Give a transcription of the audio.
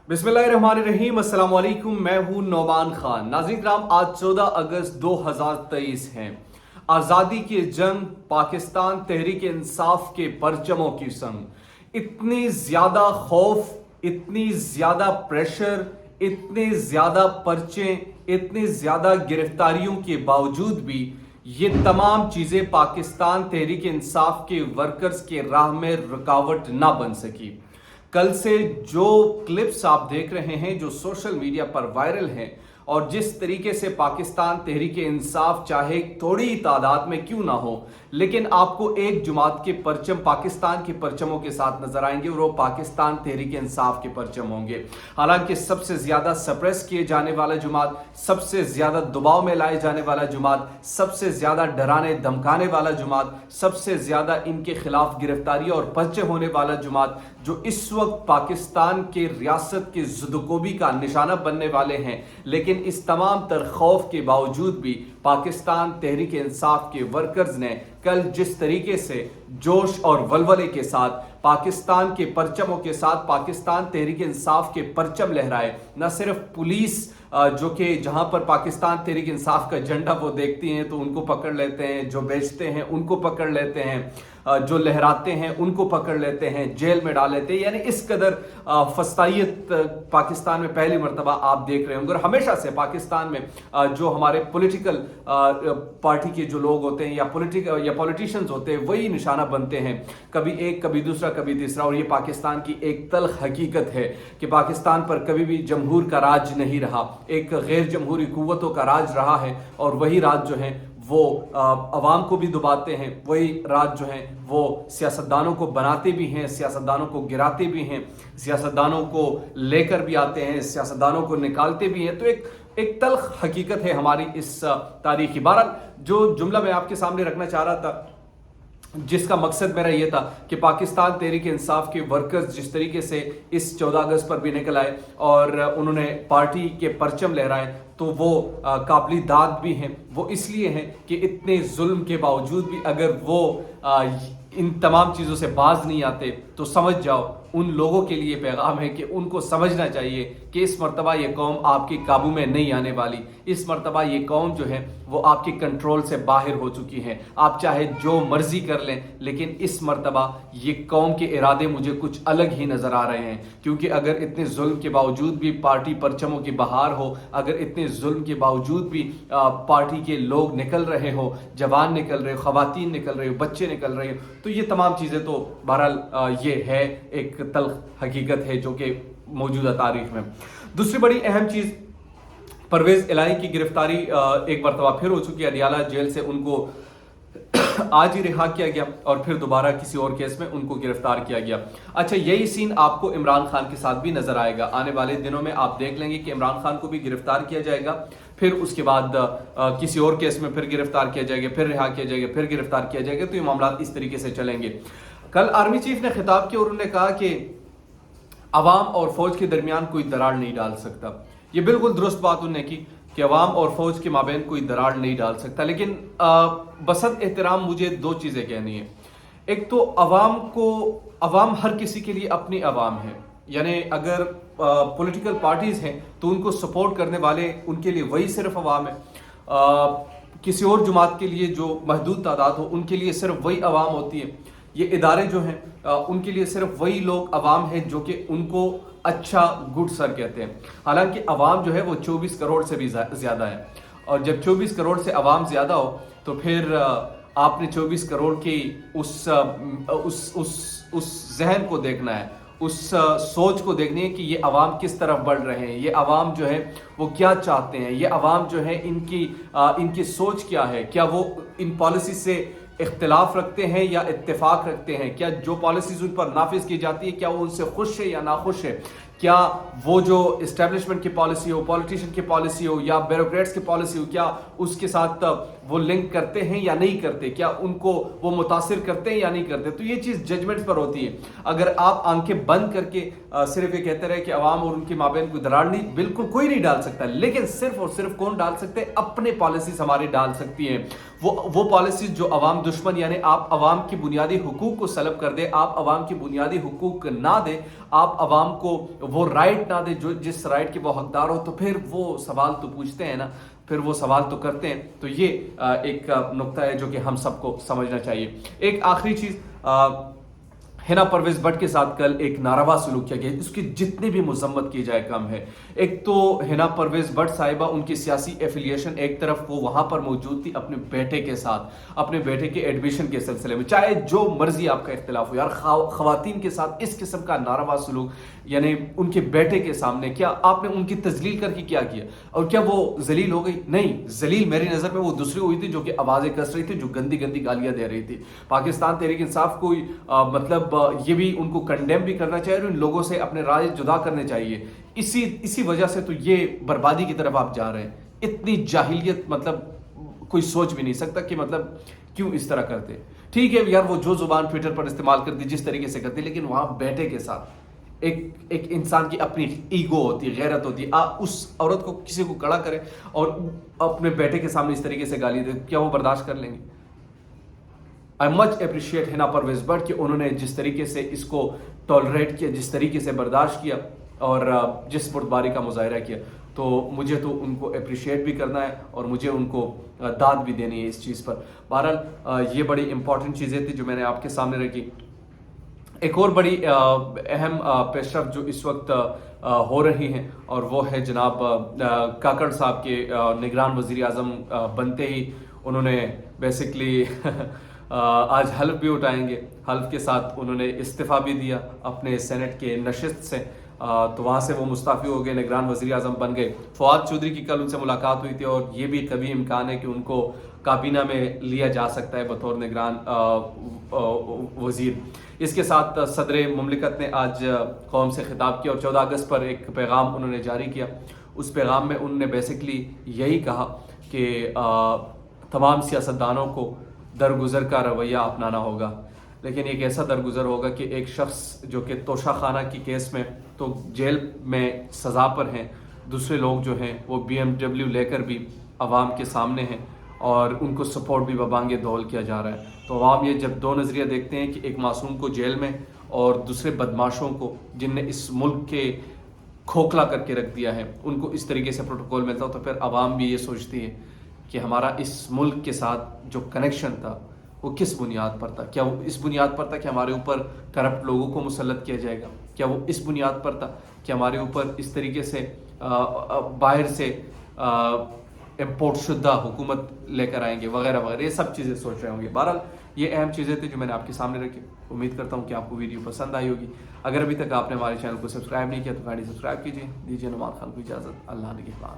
बिस्मिल्लाहिर्रहमानिर्रहीम, अस्सलाम वालेकुम। मैं हूं नौमान खान। नाज़रीन कराम, आज 14 अगस्त 2023 है। आज़ादी की जंग, पाकिस्तान तहरीक इंसाफ के परचमों की संग इतनी ज़्यादा खौफ, इतनी ज़्यादा प्रेशर, इतने ज़्यादा पर्चे, इतनी ज़्यादा गिरफ्तारियों के बावजूद भी ये तमाम चीज़ें पाकिस्तान तहरीक इंसाफ के वर्कर्स के राह में रुकावट ना बन सकी। कल से जो क्लिप्स आप देख रहे हैं, जो सोशल मीडिया पर वायरल हैं, और जिस तरीके से पाकिस्तान तहरीक इंसाफ चाहे थोड़ी तादाद में क्यों ना हो, लेकिन आपको एक जुमात के परचम पाकिस्तान के परचमों के साथ नजर आएंगे और वो पाकिस्तान तहरीक इंसाफ के परचम होंगे। हालांकि सबसे ज्यादा सप्रेस किए जाने वाला जुमात, सबसे ज्यादा दबाव में लाए जाने वाला जुमात, सबसे ज्यादा डराने धमकाने वाला जुमात, सबसे ज्यादा इनके खिलाफ गिरफ्तारी और पर्चे होने वाला जुमात, जो इस वक्त पाकिस्तान के रियासत की ज़ुदकोबी का निशाना बनने वाले हैं। लेकिन इस तमाम तर खौफ के बावजूद भी पाकिस्तान तहरीक इंसाफ के वर्कर्स ने कल जिस तरीके से जोश और वलवले के साथ पाकिस्तान के परचमों के साथ पाकिस्तान तहरीक इंसाफ के परचम लहराए, न सिर्फ पुलिस जो कि जहां पर पाकिस्तान तहरीक इंसाफ का झंडा वो देखती हैं तो उनको पकड़ लेते हैं, जो बेचते हैं उनको पकड़ लेते हैं, जो लहराते हैं उनको पकड़ लेते हैं, जेल में डाल लेते हैं। यानी इस कदर फस्तायत पाकिस्तान में पहली मर्तबा आप देख रहे होंगे। और हमेशा से पाकिस्तान में जो हमारे पॉलिटिकल पार्टी के जो लोग होते हैं या पॉलिटिशियंस होते हैं, वही निशाना बनते हैं, कभी एक, कभी दूसरा, कभी तीसरा। और ये पाकिस्तान की एक तल्ख हकीकत है कि पाकिस्तान पर कभी भी जमहूर का राज नहीं रहा, एक गैर जमहूरी कुव्वतों का राज रहा है। और वही राज जो है वो अवाम को भी दबाते हैं, वही राज जो है वो सियासतदानों को बनाते भी हैं, सियासतदानों को गिराते भी हैं, सियासतदानों को लेकर भी आते हैं, सियासतदानों को निकालते भी हैं। तो एक तल्ख हकीकत है हमारी इस तारीखी। बहरहाल जो जुमला मैं आपके सामने रखना चाह रहा था, जिसका मकसद मेरा ये था कि पाकिस्तान तहरीक इंसाफ के वर्कर्स जिस तरीके से इस 14 अगस्त पर भी निकल आए और उन्होंने पार्टी के परचम लहराए, तो वो काबिल दाद भी हैं। वो इसलिए हैं कि इतने जुल्म के बावजूद भी अगर वो इन तमाम चीज़ों से बाज नहीं आते तो समझ जाओ उन लोगों के लिए पैगाम है कि उनको समझना चाहिए कि इस मर्तबा ये कौम आपके काबू में नहीं आने वाली। इस मर्तबा ये कौम जो है वो आपके कंट्रोल से बाहर हो चुकी है। आप चाहे जो मर्जी कर लें, लेकिन इस मर्तबा ये कौम के इरादे मुझे कुछ अलग ही नज़र आ रहे हैं। क्योंकि अगर इतने जुल्म के बावजूद भी पार्टी परचमों की बहार हो, अगर इतने जुल्म के बावजूद भी पार्टी के लोग निकल रहे हो, जवान निकल रहे हो, खवातीन निकल रहे हो, बच्चे निकल रहे हो, तो ये तमाम चीज़ें तो बहरहाल ये है एक तल्ख हकीकत है जो कि मौजूदा तारीख में। दूसरी बड़ी अहम चीज़, परवेज इलाही की गिरफ्तारी एक मरतबा फिर हो चुकी है। अडियाला जेल से उनको आज ही रिहा किया गया और फिर दोबारा किसी और केस में उनको गिरफ्तार किया गया। अच्छा, यही सीन आपको इमरान खान के साथ भी नजर आएगा। आने वाले दिनों में आप देख लेंगे कि इमरान खान को भी गिरफ्तार किया जाएगा, फिर उसके बाद किसी और केस में फिर गिरफ्तार किया जाएगा, फिर रिहा किया जाएगा, फिर गिरफ्तार किया जाएगा। तो ये मामला इस तरीके से चलेंगे। कल आर्मी चीफ ने खिताब किया और उन्होंने कहा कि अवाम और फौज के दरमियान कोई दरार नहीं डाल सकता। ये बिल्कुल दुरुस्त बात उन्होंने की कि अवाम और फौज के माबैन कोई दरार नहीं डाल सकता। लेकिन बसत एहतराम मुझे दो चीज़ें कहनी है। एक तो अवाम हर किसी के लिए अपनी अवाम है, यानी अगर पॉलिटिकल पार्टीज हैं तो उनको सपोर्ट करने वाले उनके लिए वही सिर्फ अवाम है। किसी और जुमात के लिए जो महदूद तादाद हो उनके लिए सिर्फ वही अवाम होती है। ये इदारे जो हैं उनके लिए सिर्फ वही लोग अवाम हैं जो कि उनको अच्छा गुड सर कहते हैं। हालांकि अवाम जो है वो 24 करोड़ से भी ज़्यादा है, और जब 24 करोड़ से अवाम ज़्यादा हो तो फिर आपने 24 करोड़ की उस जहन को देखना है, उस सोच को देखनी है कि ये अवाम किस तरफ बढ़ रहे हैं, ये अवाम जो है वो क्या चाहते हैं, ये अवाम जो है इनकी सोच क्या है, क्या वो इन पॉलिसी से इख्तिलाफ रखते हैं या इत्तेफाक रखते हैं, क्या जो पॉलिसीज उन पर नाफिज की जाती है क्या वो उनसे खुश है या नाखुश है, क्या वो जो इस्टेब्लिशमेंट की पॉलिसी हो, पॉलिटिशियन की पॉलिसी हो या ब्यूरोक्रेट्स की पॉलिसी हो, क्या उसके साथ वो लिंक करते हैं या नहीं करते, क्या उनको वो मुतासिर करते हैं या नहीं करते। तो ये चीज़ जजमेंट्स पर होती है। अगर आप आंखें बंद करके सिर्फ ये कहते रहे कि अवाम और उनके माबैन कोई दरार नहीं, बिल्कुल कोई नहीं डाल सकता। लेकिन सिर्फ और सिर्फ कौन डाल सकते हैं? अपने पॉलिसीज हमारे डाल सकती हैं। वो पॉलिसीज जो अवाम दुश्मन, यानी आप अवाम की बुनियादी हुकूक को सलब कर दे, आप अवाम की बुनियादी हुकूक ना दे, आप अवाम को وہ رائٹ نہ دے جو جس رائٹ کے وہ حقدار ہو، تو پھر وہ سوال تو پوچھتے ہیں نا، پھر وہ سوال تو کرتے ہیں. تو یہ ایک نقطہ ہے جو کہ ہم سب کو سمجھنا چاہیے. ایک آخری چیز، حنا پرویز بٹ کے ساتھ کل ایک ناروا سلوک کیا گیا، اس کی جتنی بھی مذمت کی جائے کم ہے. ایک تو حنا پرویز بٹ صاحبہ، ان کی سیاسی ایفیلیشن ایک طرف، وہ وہاں پر موجود تھی اپنے بیٹے کے ساتھ، اپنے بیٹے کے ایڈمیشن کے سلسلے میں، چاہے جو مرضی آپ کا اختلاف ہو، یار خواتین کے ساتھ اس قسم کا ناروا سلوک، یعنی ان کے بیٹے کے سامنے، کیا آپ نے ان کی تذلیل کر کے کیا کیا؟ اور کیا وہ ذلیل ہو گئی؟ نہیں، ذلیل میری نظر میں وہ دوسری ہوئی تھی جو کہ آوازیں کس رہی تھی، جو گندی گندی گالیاں دے رہی تھی. پاکستان تحریک انصاف کو مطلب یہ بھی ان کو کنڈیم بھی کرنا چاہیے اور ان لوگوں سے اپنے رائے جدا کرنے چاہیے. اسی وجہ سے تو یہ بربادی کی طرف آپ جا رہے ہیں. اتنی جاہلیت مطلب کوئی سوچ بھی نہیں سکتا کہ مطلب کیوں اس طرح کرتے. ٹھیک ہے یار، وہ جو زبان ٹویٹر پر استعمال کرتی جس طریقے سے کرتی، لیکن وہاں بیٹے کے ساتھ ایک انسان کی اپنی ایگو ہوتی ہے، غیرت ہوتی ہے. آپ اس عورت کو کسی کو کڑا کریں اور اپنے بیٹے کے سامنے اس طریقے سے گالی دیں، کیا وہ برداشت کر لیں گے؟ آئی مچ اپریشیٹ حنا پرویز بٹ کہ انہوں نے جس طریقے سے اس کو ٹالریٹ کیا، جس طریقے سے برداشت کیا اور جس بردباری کا مظاہرہ کیا. تو مجھے تو ان کو اپریشیٹ بھی کرنا ہے اور مجھے ان کو داد بھی دینی ہے اس چیز پر. بہرحال یہ بڑی امپورٹنٹ چیزیں تھیں جو میں نے آپ کے سامنے رکھی. ایک اور بڑی اہم پیش رفت جو اس وقت ہو رہی ہیں، اور وہ ہے جناب کاکڑ صاحب کے نگران وزیر اعظم بنتے ہی انہوں نے بیسکلی آج حلف بھی اٹھائیں گے. حلف کے ساتھ انہوں نے استعفیٰ بھی دیا اپنے سینٹ کے نشست سے. تو وہاں سے وہ مستعفی ہو گئے، نگران وزیر اعظم بن گئے. فواد چودھری کی کل ان سے ملاقات ہوئی تھی اور یہ بھی کبھی امکان ہے کہ ان کو کابینہ میں لیا جا سکتا ہے بطور نگران وزیر. اس کے ساتھ صدر مملکت نے آج قوم سے خطاب کیا اور 14 اگست پر ایک پیغام انہوں نے جاری کیا. اس پیغام میں انہوں نے بیسکلی یہی کہا کہ تمام سیاستدانوں کو درگزر کا رویہ اپنانا ہوگا، لیکن ایک ایسا درگزر ہوگا کہ ایک شخص جو کہ توشہ خانہ کی کیس میں تو جیل میں سزا پر ہیں، دوسرے لوگ جو ہیں وہ BMW لے کر بھی عوام کے سامنے ہیں اور ان کو سپورٹ بھی ببانگے دول کیا جا رہا ہے. تو عوام یہ جب دو نظریہ دیکھتے ہیں کہ ایک معصوم کو جیل میں اور دوسرے بدماشوں کو جن نے اس ملک کے کھوکھلا کر کے رکھ دیا ہے ان کو اس طریقے سے پروٹوکول ملتا ہو، تو پھر عوام بھی یہ سوچتی ہے کہ ہمارا اس ملک کے ساتھ جو کنیکشن تھا وہ کس بنیاد پر تھا. کیا وہ اس بنیاد پر تھا کہ ہمارے اوپر کرپٹ لوگوں کو مسلط کیا جائے گا؟ کیا وہ اس بنیاد پر تھا کہ ہمارے اوپر اس طریقے سے باہر سے امپورٹ شدہ حکومت لے کر آئیں گے وغیرہ وغیرہ؟ یہ سب چیزیں سوچ رہے ہوں گے. بہرحال یہ اہم چیزیں تھیں جو میں نے آپ کے سامنے رکھی. امید کرتا ہوں کہ آپ کو ویڈیو پسند آئی ہوگی. اگر ابھی تک آپ نے ہمارے چینل کو سبسکرائب نہیں کیا تو کائنڈلی سبسکرائب کیجیے. دیجیے نعمان خان کو اجازت. اللہ نگہبان.